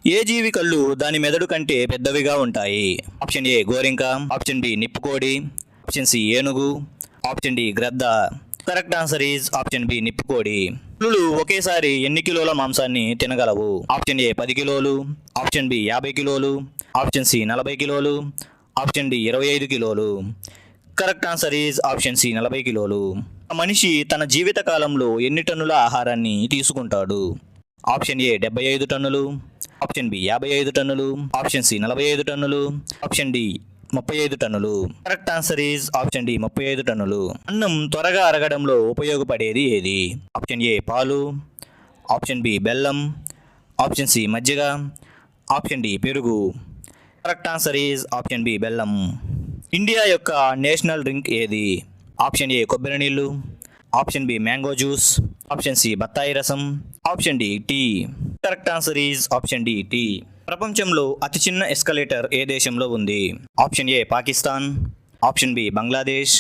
ఏ జీవి కళ్ళు దాని మెదడు కంటే పెద్దవిగా ఉంటాయి? ఆప్షన్ ఏ గోరింక, ఆప్షన్ బి నిప్పుకోడి, ఆప్షన్ సి ఏనుగు, ఆప్షన్ డి గ్రద్ద. Correct answer is option B నిప్పుకోడి. పులులు ఒకేసారి ఎన్ని కిలోల మాంసాన్ని తినగలవు? ఆప్షన్ ఏ 10 కిలోలు, ఆప్షన్ బి 50 కిలోలు, ఆప్షన్ సి 40 కిలోలు, ఆప్షన్ డి 25 కిలోలు. Correct answer is option C 40 కిలోలు. మనిషి తన జీవిత కాలంలో ఎన్ని టన్నుల ఆహారాన్ని తీసుకుంటాడు? ఆప్షన్ ఏ 75 టన్నులు, ఆప్షన్ బి 55 టన్నులు, ఆప్షన్ సి 45 టన్నులు, ఆప్షన్ డి 35 టన్నులు. Correct answer is option D 35 టన్నులు. అన్నం త్వరగా అరగడంలో ఉపయోగపడేది ఏది? ఆప్షన్ ఏ పాలు, ఆప్షన్ బి బెల్లం, ఆప్షన్ సి మజ్జిగ, ఆప్షన్ డి పెరుగు. Correct answer is option B బెల్లం. ఇండియా యొక్క నేషనల్ డ్రింక్ ఏది? ఆప్షన్ ఏ కొబ్బరి నీళ్ళు, option B mango juice, option C బత్తాయి రసం, option D tea. Correct answer is option D tea. ప్రపంచంలో అతి చిన్న ఎస్కలేటర్ ఏ దేశంలో ఉంది? Option A Pakistan, option B Bangladesh,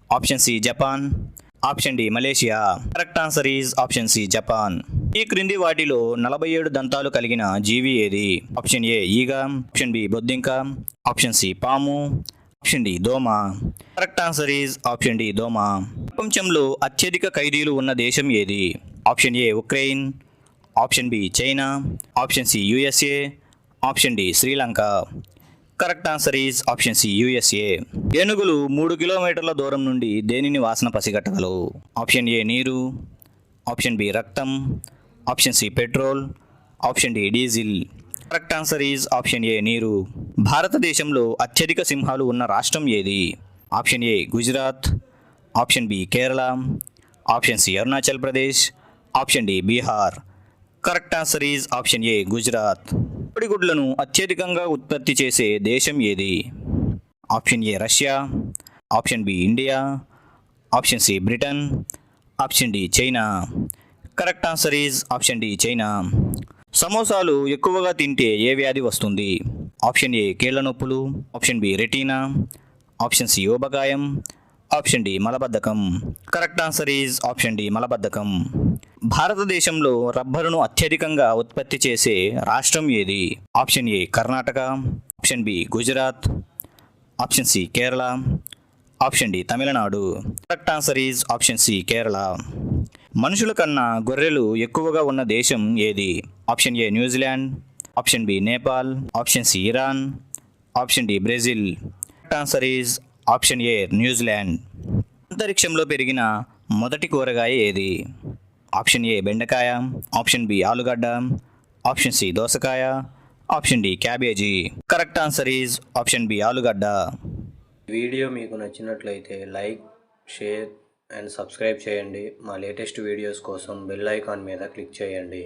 option C Japan, option D Malaysia. Correct answer is option C Japan. ఈ క్రింది వాటిలో 47 దంతాలు కలిగిన జీవి ఏది? ఆప్షన్ ఏ ఈగ, ఆప్షన్ బి బొద్దింక, ఆప్షన్ సి పాము, ఆప్షన్ డి దోమ. Correct answer is option D దోమ. ప్రపంచంలో అత్యధిక ఖైదీలు ఉన్న దేశం ఏది? Option A Ukraine, option B China, option C USA, option D Sri Lanka. Correct answer is option C USA. ఏనుగులు 3 కిలోమీటర్ల దూరం నుండి దేనిని వాసన పసిగట్టగలవు? ఆప్షన్ ఏ నీరు, ఆప్షన్ బి రక్తం, option C petrol, option D diesel. Correct answer is option A నీరు. భారతదేశంలో అత్యధిక సింహాలు ఉన్న రాష్ట్రం ఏది? Option A Gujarat, option B Kerala, option C Arunachal Pradesh, option D Bihar. Correct answer is option A Gujarat. కోడిగుడ్లను అత్యధికంగా ఉత్పత్తి చేసే దేశం ఏది? Option A Russia, option B India, option C Britain, option D China. Correct answer is option D China. సమోసాలు ఎక్కువగా తింటే ఏ వ్యాధి వస్తుంది? ఆప్షన్ ఏ కీళ్ళ నొప్పులు, option B retina, option C ఊబకాయం, ఆప్షన్ డి మలబద్ధకం. Correct answer is option D మలబద్ధకం. భారతదేశంలో రబ్బరును అత్యధికంగా ఉత్పత్తి చేసే రాష్ట్రం ఏది? Option A Karnataka, option B Gujarat, option C Kerala, option D Tamil Nadu. Correct answer is option C Kerala. మనుషుల కన్నా గొర్రెలు ఎక్కువగా ఉన్న దేశం ఏది? Option A New Zealand, option B Nepal, option C Iran, option D Brazil. Correct answer is option A New Zealand. అంతరిక్షంలో పెరిగిన మొదటి కూరగాయ ఏది? ఆప్షన్ ఏ బెండకాయ, ఆప్షన్ బి ఆలుగడ్డ, ఆప్షన్ సి దోసకాయ, option D cabbage. Correct answer is option B ఆలుగడ్డ. Video మీకు నచ్చినట్లయితే లైక్, షేర్ అండ్ సబ్స్క్రైబ్ చేయండి. మా లేటెస్ట్ వీడియోస్ కోసం బెల్ ఐకాన్ మీద క్లిక్ చేయండి.